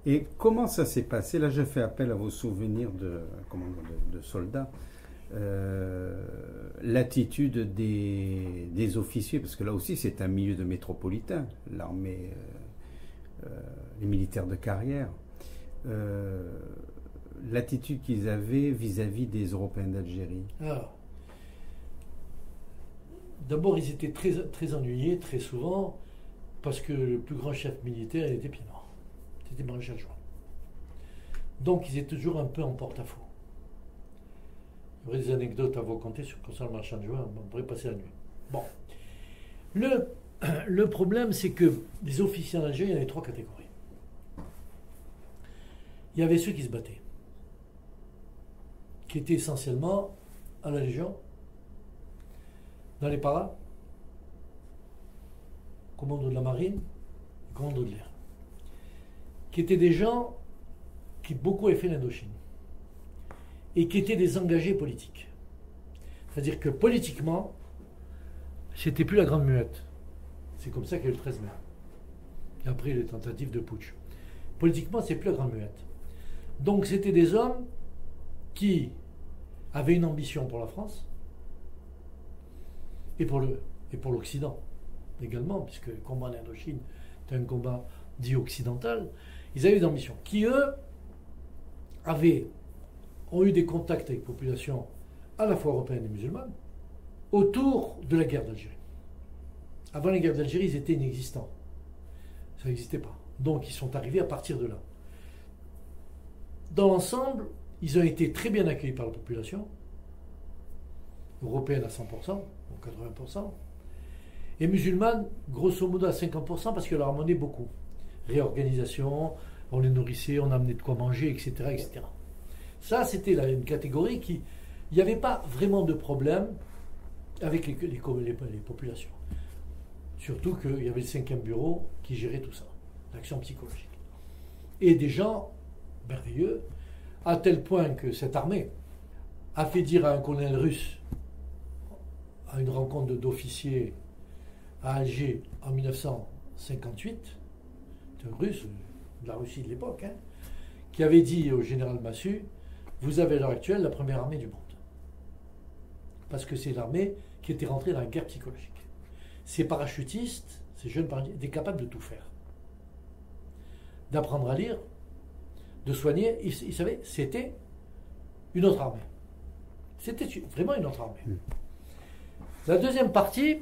Et comment ça s'est passé? Là, je fais appel à vos souvenirs de soldats. L'attitude des officiers, parce que là aussi c'est un milieu de métropolitains, l'armée, les militaires de carrière, l'attitude qu'ils avaient vis-à-vis des Européens d'Algérie. Alors, d'abord, ils étaient très, très ennuyés, très souvent, parce que le plus grand chef militaire, il était pied noir. C'était Maréchal Juin. Donc, ils étaient toujours un peu en porte-à-faux. Il y aurait des anecdotes à vous raconter concernant le Maréchal Juin, on pourrait passer la nuit. Bon. Le problème, c'est que les officiers en Algérie, il y avait trois catégories. Il y avait ceux qui se battaient, qui étaient essentiellement à la Légion, dans les paras, commando de la marine, commando de l'air, qui étaient des gens qui beaucoup avaient fait l'Indochine et qui étaient des engagés politiques. C'est-à-dire que politiquement, c'était plus la grande muette. C'est comme ça qu'il y a eu le 13 mai. Et après les tentatives de putsch. Politiquement, c'est plus la grande muette. Donc c'était des hommes qui avaient une ambition pour la France et pour l'Occident également, puisque le combat en Indochine était un combat dit occidental. Ils avaient des ambitions qui, eux, ont eu des contacts avec populations à la fois européennes et musulmanes autour de la guerre d'Algérie. Avant la guerre d'Algérie, ils étaient inexistants. Ça n'existait pas. Donc ils sont arrivés à partir de là. Dans l'ensemble, ils ont été très bien accueillis par la population, européenne à 100%, ou 80%, et musulmane, grosso modo à 50%, parce qu'elle leur amenait beaucoup. Réorganisation, on les nourrissait, on amenait de quoi manger, etc. etc. Ça, c'était une catégorie qui... Il n'y avait pas vraiment de problème avec les populations. Surtout qu'il y avait le 5e bureau qui gérait tout ça, l'action psychologique. Et des gens merveilleux, à tel point que cette armée a fait dire à un colonel russe, à une rencontre d'officiers à Alger en 1958, un russe de la Russie de l'époque, qui avait dit au général Massu, vous avez à l'heure actuelle la première armée du monde. Parce que c'est l'armée qui était rentrée dans la guerre psychologique. Ces parachutistes, ces jeunes parachutistes, étaient capables de tout faire. D'apprendre à lire, de soigner, ils savaient, c'était une autre armée. C'était vraiment une autre armée. La deuxième partie,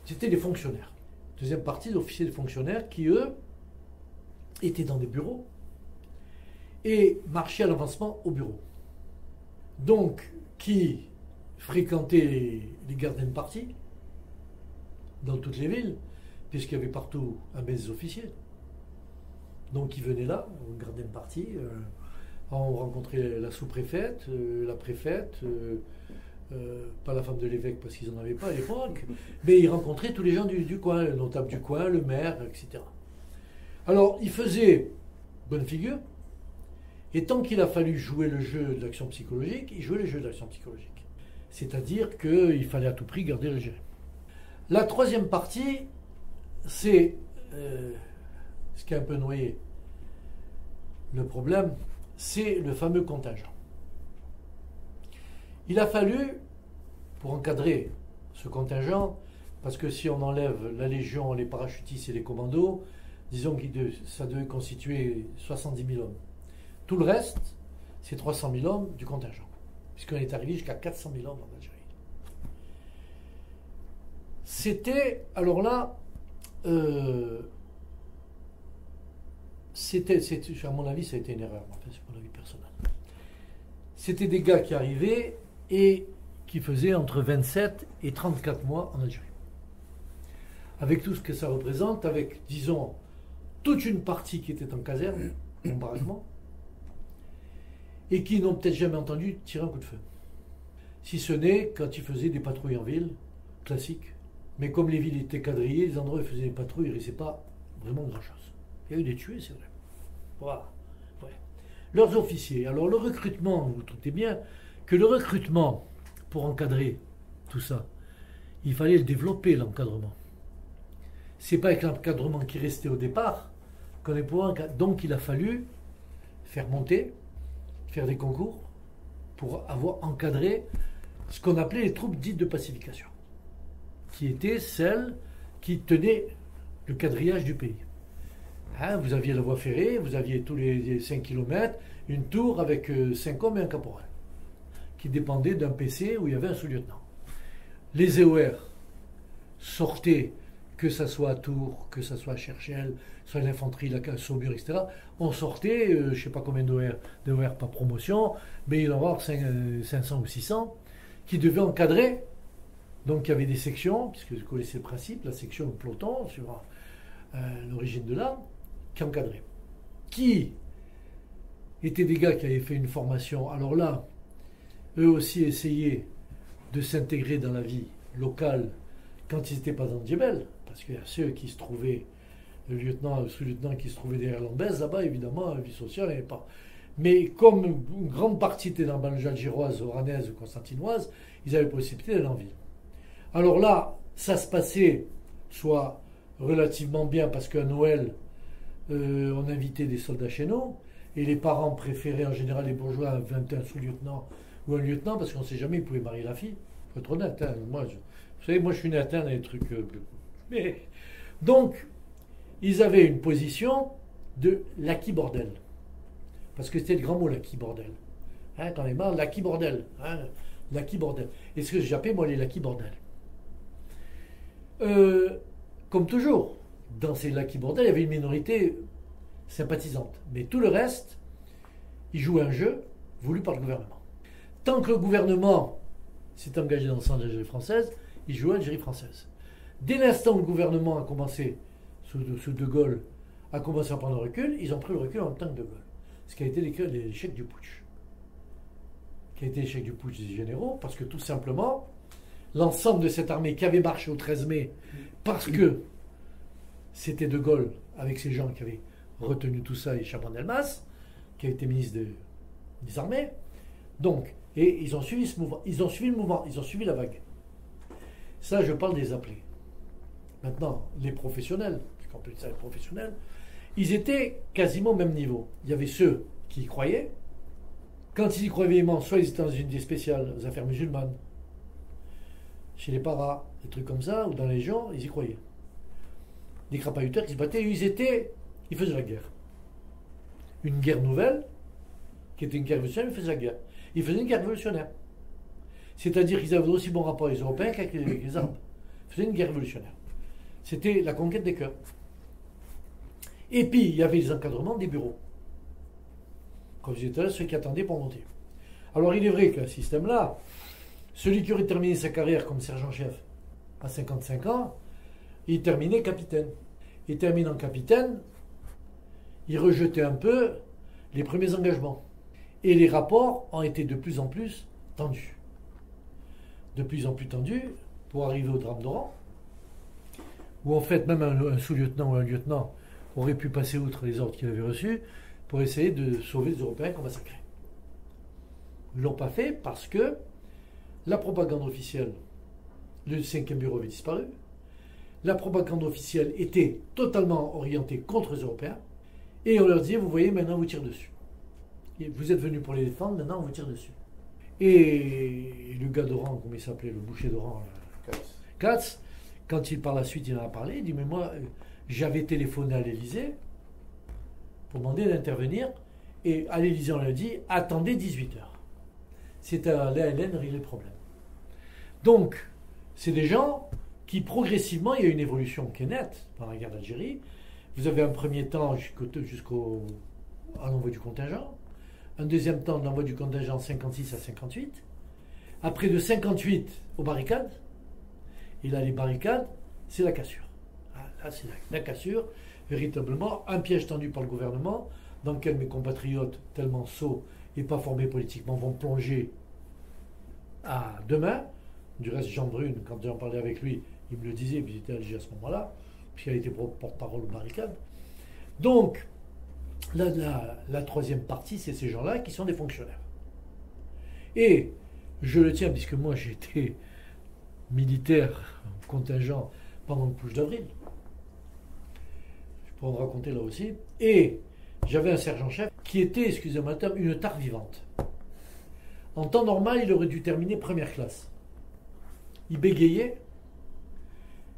c'était les fonctionnaires. Deuxième partie, d'officiers et de fonctionnaires qui, eux, étaient dans des bureaux et marchaient à l'avancement au bureau. Donc, qui fréquentaient les garden parties dans toutes les villes, puisqu'il y avait partout un mess officier. Donc ils venaient là, au garden party, on rencontrait la sous-préfète, la préfète, pas la femme de l'évêque parce qu'ils n'en avaient pas à l'époque, mais ils rencontraient tous les gens du coin, le notable du coin, le maire, etc. Alors ils faisaient bonne figure, et tant qu'il a fallu jouer le jeu de l'action psychologique, ils jouaient le jeu de l'action psychologique. C'est-à-dire qu'il fallait à tout prix garder l'Algérie. La troisième partie, c'est ce qui a un peu noyé le problème, c'est le fameux contingent. Il a fallu, pour encadrer ce contingent, parce que si on enlève la Légion, les parachutistes et les commandos, disons que ça devait constituer 70 000 hommes. Tout le reste, c'est 300 000 hommes du contingent, puisqu'on est arrivé jusqu'à 400 000 hommes en Algérie. C'était, alors là, à mon avis, ça a été une erreur, enfin, c'est mon avis personnel. C'était des gars qui arrivaient et qui faisaient entre 27 et 34 mois en Algérie. Avec tout ce que ça représente, avec, disons, toute une partie qui était en caserne, en baraquement, et qui n'ont peut-être jamais entendu tirer un coup de feu. Si ce n'est quand ils faisaient des patrouilles en ville, classiques. Mais comme les villes étaient quadrillées, les endroits où ils faisaient des patrouilles, il ne restait pas vraiment grand-chose. Il y a eu des tués, c'est vrai. Voilà. Ouais. Leurs officiers. Alors le recrutement, vous doutez bien que le recrutement, pour encadrer tout ça, il fallait le développer, l'encadrement. C'est pas avec l'encadrement qui restait au départ qu'on ait pouvoir. Donc il a fallu faire monter, faire des concours pour avoir encadré ce qu'on appelait les troupes dites de pacification, qui étaient celles qui tenaient le quadrillage du pays. Hein, vous aviez la voie ferrée, vous aviez tous les 5 km, une tour avec 5 hommes et un caporal, qui dépendait d'un PC où il y avait un sous-lieutenant. Les EOR sortaient, que ce soit à Tours, que ce soit à Cherchel, soit l'infanterie, la Saumur, etc. On sortait, je ne sais pas combien d'EOR par promotion, mais il y en avait 500 ou 600, qui devaient encadrer. Donc il y avait des sections, puisque vous connaissez le principe, la section, le peloton, sur l'origine de l'arme, qui encadraient. Qui étaient des gars qui avaient fait une formation. Alors là, eux aussi essayaient de s'intégrer dans la vie locale quand ils n'étaient pas dans Djebel, parce qu'il y a ceux qui se trouvaient, le lieutenant, le sous-lieutenant qui se trouvait derrière l'Ambèze, là-bas, évidemment, la vie sociale, il n'y avait pas. Mais comme une grande partie était dans la banlieue algéroise, oranaise ou constantinoise, ils avaient la possibilité d'aller en ville. Alors là, ça se passait soit relativement bien, parce qu'à Noël, on invitait des soldats chez nous, et les parents préféraient en général les bourgeois un sous-lieutenant ou un lieutenant, parce qu'on ne sait jamais, ils pouvaient marier la fille. Il faut être honnête. Hein. Vous savez, moi je suis né à Tain dans les trucs. Mais donc, ils avaient une position de l'acquis bordel. Parce que c'était le grand mot, l'acquis bordel. Hein, quand on est marre, l'acquis bordel. Hein, l'acquis bordel. Et ce que j'appelais, moi, les l'acquis bordel. Comme toujours, dans ces l'acquis bordel, il y avait une minorité sympathisante. Mais tout le reste, ils jouaient un jeu voulu par le gouvernement. Tant que le gouvernement s'est engagé dans le sens de l'Algérie française, il jouait l'Algérie française. Dès l'instant où le gouvernement a commencé, sous De Gaulle, a commencé à prendre le recul, ils ont pris le recul en même temps que De Gaulle. Ce qui a été l'échec du putsch. Qui a été l'échec du putsch des généraux, parce que tout simplement, l'ensemble de cette armée qui avait marché au 13 mai, parce que c'était De Gaulle, avec ces gens qui avaient retenu tout ça, et Chaban Delmas, qui a été ministre des armées, donc, et ils ont suivi ce mouvement, ils ont suivi le mouvement, ils ont suivi la vague. Ça, je parle des appelés. Maintenant, les professionnels, puisqu'on peut dire ça les professionnels, ils étaient quasiment au même niveau. Il y avait ceux qui y croyaient. Quand ils y croyaient vivement, soit ils étaient dans une unité spéciale, aux affaires musulmanes, chez les paras, des trucs comme ça, ou dans les gens, ils y croyaient. Des crapahuteurs qui se battaient, ils faisaient la guerre. Une guerre nouvelle, qui était une guerre révolutionnaire, ils faisaient la guerre. Ils faisaient une guerre révolutionnaire. C'est-à-dire qu'ils avaient aussi bon rapport avec les Européens qu'avec les Arabes. Ils faisaient une guerre révolutionnaire. C'était la conquête des cœurs. Et puis, il y avait les encadrements des bureaux. Comme je disais tout à l'heure, ceux qui attendaient pour monter. Alors, il est vrai qu'un système-là, celui qui aurait terminé sa carrière comme sergent-chef à 55 ans, il terminait capitaine. Il termine en capitaine, il rejetait un peu les premiers engagements. Et les rapports ont été de plus en plus tendus. De plus en plus tendus pour arriver au drame d'Oran, où en fait même un sous-lieutenant ou un lieutenant aurait pu passer outre les ordres qu'il avait reçus pour essayer de sauver les Européens qu'on massacrait. Ils ne l'ont pas fait parce que la propagande officielle, le 5e bureau avait disparu, la propagande officielle était totalement orientée contre les Européens, et on leur disait, vous voyez, maintenant on vous tire dessus. Et vous êtes venus pour les défendre, maintenant on vous tire dessus. Et le gars d'Oran, comment il s'appelait, le boucher d'Oran, Katz, quand il par la suite il en a parlé, il dit, mais moi, j'avais téléphoné à l'Élysée pour demander d'intervenir, et à l'Élysée on lui a dit, attendez 18 heures. C'est à l'ALN régler le problème. Donc, c'est des gens qui progressivement, il y a une évolution qui est nette dans la guerre d'Algérie. Vous avez un premier temps jusqu'au l'envoi du contingent, un deuxième temps de l'envoi du contingent 56 à 58, après de 58 aux barricades, et là les barricades, c'est la cassure. Là c'est la cassure, véritablement un piège tendu par le gouvernement, dans lequel mes compatriotes, tellement sots et pas formés politiquement, vont plonger à demain. Du reste, Jean Brune, quand j'en parlais avec lui, il me le disait, puis j'étais à Alger à ce moment-là, puis il a été porte-parole aux barricades. Donc, la troisième partie, c'est ces gens-là qui sont des fonctionnaires. Et je le tiens, puisque moi j'ai été militaire contingent pendant le push d'avril. Je pourrais en raconter là aussi. Et j'avais un sergent-chef qui était, excusez-moi le terme, une tare vivante. En temps normal, il aurait dû terminer première classe. Il bégayait,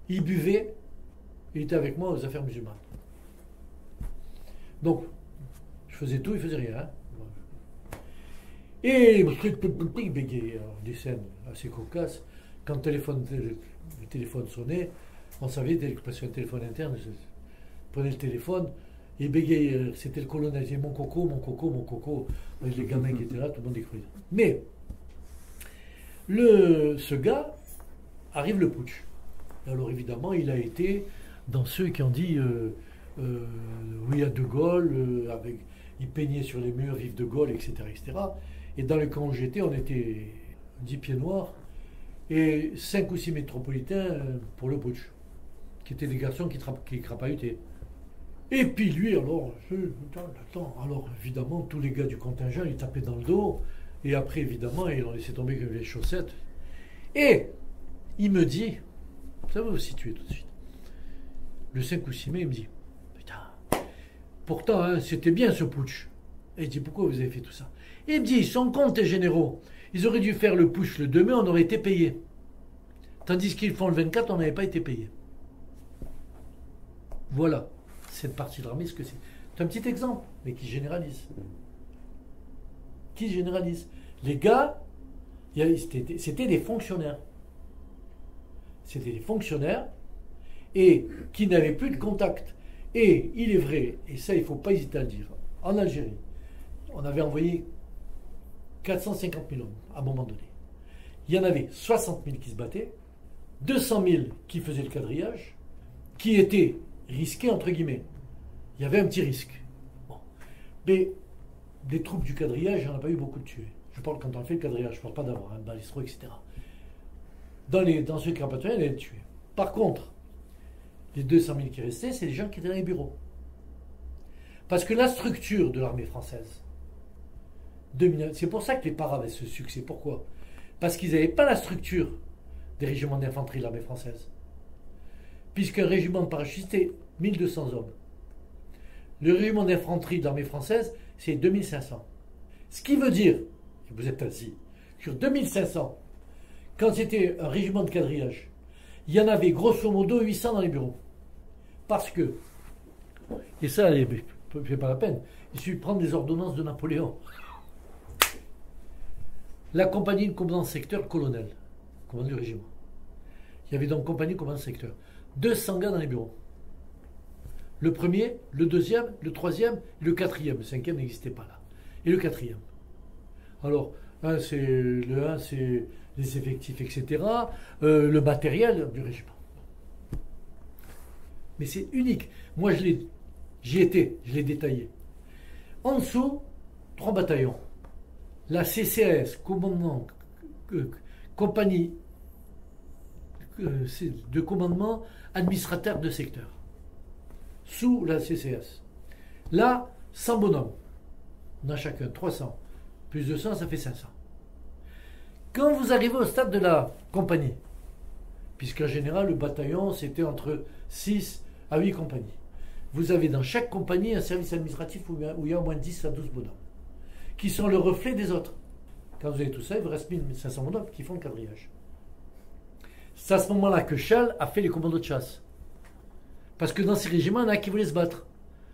il buvait, il était avec moi aux affaires musulmanes. Donc, je faisais tout, il faisait rien. Hein. Et il bégayait. Alors, des scènes assez cocasses. Quand le téléphone sonnait, on savait, parce qu'un téléphone interne, je prenais le téléphone, et bégayait. C'était le colonel, il disait mon coco, mon coco, mon coco. Avec les gamins qui étaient là, tout le monde écoutait. Mais, ce gars, arrive le putsch. Alors évidemment, il a été dans ceux qui ont dit oui à De Gaulle, il peignait sur les murs, vive De Gaulle, etc., etc. Et dans le camp où j'étais, on était 10 pieds noirs et 5 ou 6 métropolitains pour le putsch, qui étaient des garçons qui crapahutaient. Et puis lui, alors, alors évidemment, tous les gars du contingent, ils tapaient dans le dos, et après, évidemment, ils ont laissé tomber que les chaussettes. Et il me dit, ça va vous situer tout de suite, le 5 ou 6 mai, il me dit, putain, pourtant, hein, c'était bien ce putsch. Et il dit, pourquoi vous avez fait tout ça? Et il me dit, sans compte les généraux, ils auraient dû faire le putsch le 2 mai, on aurait été payés. Tandis qu'ils font le 24, on n'avait pas été payés. Voilà, cette partie de l'armée, ce que c'est. C'est un petit exemple, mais qui généralise. Qui généralise. Les gars, c'était des fonctionnaires. C'était des fonctionnaires et qui n'avaient plus de contact. Et il est vrai, et ça il ne faut pas hésiter à le dire, en Algérie, on avait envoyé 450 000 hommes à un moment donné. Il y en avait 60 000 qui se battaient, 200 000 qui faisaient le quadrillage, qui étaient risqués entre guillemets. Il y avait un petit risque. Bon. Mais des troupes du quadrillage, il n'y en a pas eu beaucoup de tués. Je parle quand on fait le quadrillage, je ne parle pas d'avoir un balistro, etc. Dans ceux qui ont pas tué, il y en a tués. Par contre, les 200 000 qui restaient, c'est les gens qui étaient dans les bureaux. Parce que la structure de l'armée française, c'est pour ça que les paras avaient ce succès. Pourquoi? Parce qu'ils n'avaient pas la structure des régiments d'infanterie de l'armée française. Puisqu'un régiment de parachutistes, c'était 1200 hommes. Le régiment d'infanterie de l'armée française, c'est 2500. Ce qui veut dire, et vous êtes assis, sur 2500, quand c'était un régiment de quadrillage, il y en avait grosso modo 800 dans les bureaux. Parce que, et ça, c'est pas la peine, il suffit de prendre des ordonnances de Napoléon. La compagnie de commandant de secteur, colonel, commandant du régiment. Il y avait donc compagnie commandant de secteur. 200 gars dans les bureaux. Le premier, le deuxième, le troisième, le quatrième. Le cinquième n'existait pas là. Et le quatrième. Alors, c'est les effectifs, etc. Le matériel du régiment. Mais c'est unique. Moi, j'y étais, je l'ai détaillé. En dessous, 3 bataillons. La CCAS, commandement, compagnie de commandement administrateur de secteur. Sous la CCAS. Là, 100 bonhommes. On a chacun 300. Plus de 100, ça fait 500. Quand vous arrivez au stade de la compagnie, puisqu'en général, le bataillon, c'était entre 6 à 8 compagnies. Vous avez dans chaque compagnie un service administratif où il y a au moins 10 à 12 bonhommes, qui sont le reflet des autres. Quand vous avez tout ça, il vous reste 1500 bonhommes qui font le quadrillage. C'est à ce moment-là que Chasles a fait les commandos de chasse. Parce que dans ces régiments, il y en a qui voulaient se battre.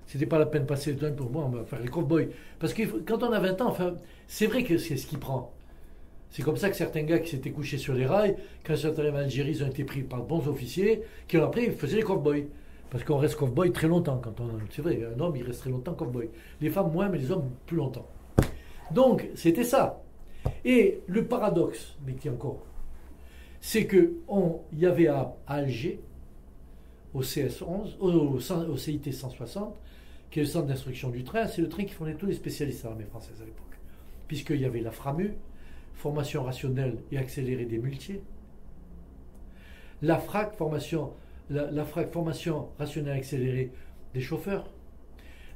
C'était pas la peine de passer le temps pour moi, on va faire les cow-boys. Parce que quand on a 20 ans, enfin, c'est vrai que c'est ce qui prend. C'est comme ça que certains gars qui s'étaient couchés sur les rails, quand ils sont arrivés en Algérie, ils ont été pris par de bons officiers, qui ont appris, ils faisaient les cow-boys. Parce qu'on reste cow-boy très longtemps. C'est vrai, un homme, il reste très longtemps cow-boy. Les femmes moins, mais les hommes plus longtemps. Donc, c'était ça. Et le paradoxe, mais qui encore, c'est qu'il y avait à Alger, au CS11, au CIT 160, qui est le centre d'instruction du train, c'est le train qui fournait tous les spécialistes à l'armée française à l'époque. Puisqu'il y avait la FRAMU, formation rationnelle et accélérée des muletiers, la FRAC, formation rationnelle accélérée des chauffeurs,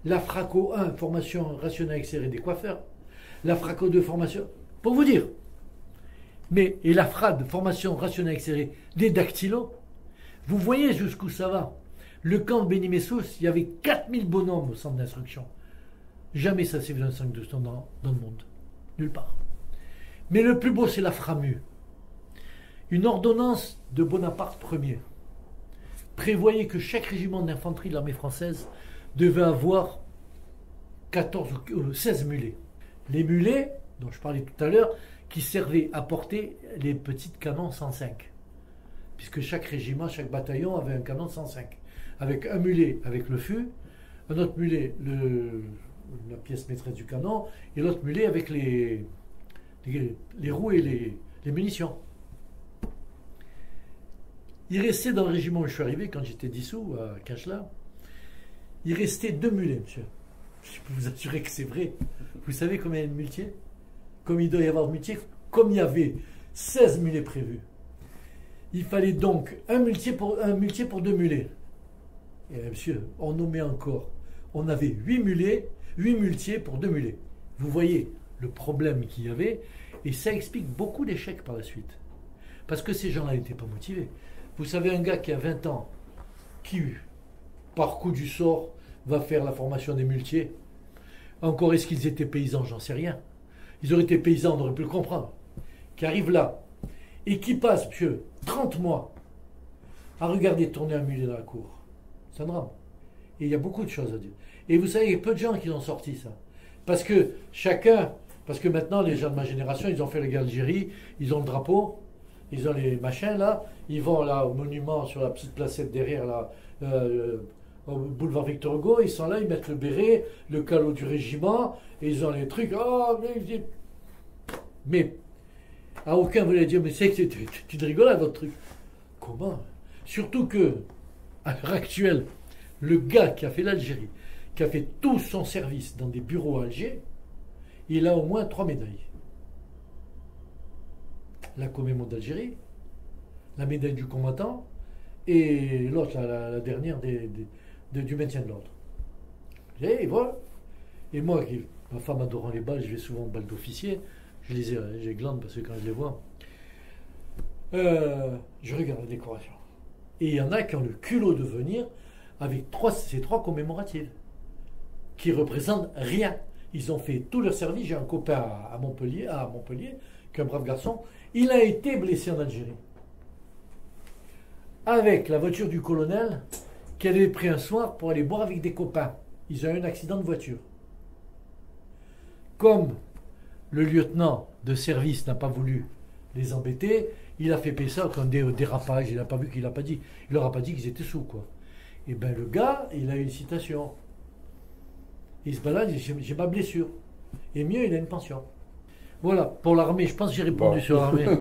la FRACO 1, formation rationnelle accélérée des coiffeurs, la FRACO 2, formation, pour vous dire, et la FRAD, formation rationnelle accélérée des dactylos. Vous voyez jusqu'où ça va. Le camp de Beni-Messous, il y avait 4000 bonhommes au centre d'instruction. Jamais ça s'est vu dans le 5 de dans le monde. Nulle part. Mais le plus beau, c'est la FRAMU. Une ordonnance de Bonaparte Ier prévoyait que chaque régiment d'infanterie de l'armée française devait avoir 14 ou 16 mulets. Les mulets, dont je parlais tout à l'heure, qui servaient à porter les petits canons 105. Puisque chaque régiment, chaque bataillon avait un canon 105. Avec un mulet avec le fût, un autre mulet, la pièce maîtresse du canon, et l'autre mulet avec les roues et les munitions. Il restait dans le régiment où je suis arrivé, quand j'étais dissous, à Cachelas, il restait 2 mulets, monsieur. Je peux vous assurer que c'est vrai. Vous savez combien il y a de muletiers? Comme il doit y avoir de muletiers, comme il y avait 16 mulets prévus. Il fallait donc un muletier pour 2 mulets. Et monsieur, on nommait encore. On avait 8 muletiers pour 2 mulets. Vous voyez le problème qu'il y avait, et ça explique beaucoup d'échecs par la suite. Parce que ces gens-là n'étaient pas motivés. Vous savez, un gars qui a 20 ans, qui, par coup du sort, va faire la formation des muletiers. Encore est-ce qu'ils étaient paysans, j'en sais rien. Ils auraient été paysans, on aurait pu le comprendre. Qui arrive là, et qui passe, monsieur, 30 mois, à regarder tourner un mulet dans la cour. C'est un drame. Et il y a beaucoup de choses à dire. Et vous savez, il y a peu de gens qui l'ont sorti, ça. Parce que maintenant, les gens de ma génération, ils ont fait la guerre d'Algérie, ils ont le drapeau, ils ont les machins, là, ils vont là au monument sur la petite placette derrière, là, au boulevard Victor Hugo, ils sont là, ils mettent le béret, le calot du régiment, et ils ont les trucs. Oh, mais à aucun vous allez dire, mais c'est tu te rigoles à votre truc. Comment? Surtout que, à l'heure actuelle, le gars qui a fait l'Algérie, qui a fait tout son service dans des bureaux à Alger, il a au moins 3 médailles. La Commémore d'Algérie, la médaille du combattant, et l'autre, la dernière du maintien de l'ordre. Et voilà. Et moi, ma femme adorant les balles, je vais souvent aux balles d'officier, j'ai glande parce que quand je les vois, je regarde la décoration. Et il y en a qui ont le culot de venir avec ces 3 commémoratives, qui représentent rien. Ils ont fait tout leur service. J'ai un copain à Montpellier, qui est un brave garçon. Il a été blessé en Algérie. Avec la voiture du colonel, qu'elle avait pris un soir pour aller boire avec des copains. Ils ont eu un accident de voiture. Comme le lieutenant de service n'a pas voulu les embêter, il a fait payer ça comme des dérapages. Il n'a pas vu qu'il n'a pas dit. Il leur a pas dit qu'ils étaient sous, quoi. Et bien le gars, il a eu une citation. Il se balade, j'ai ma blessure. Et mieux, il a une pension. Voilà, pour l'armée, je pense que j'ai répondu sur l'armée.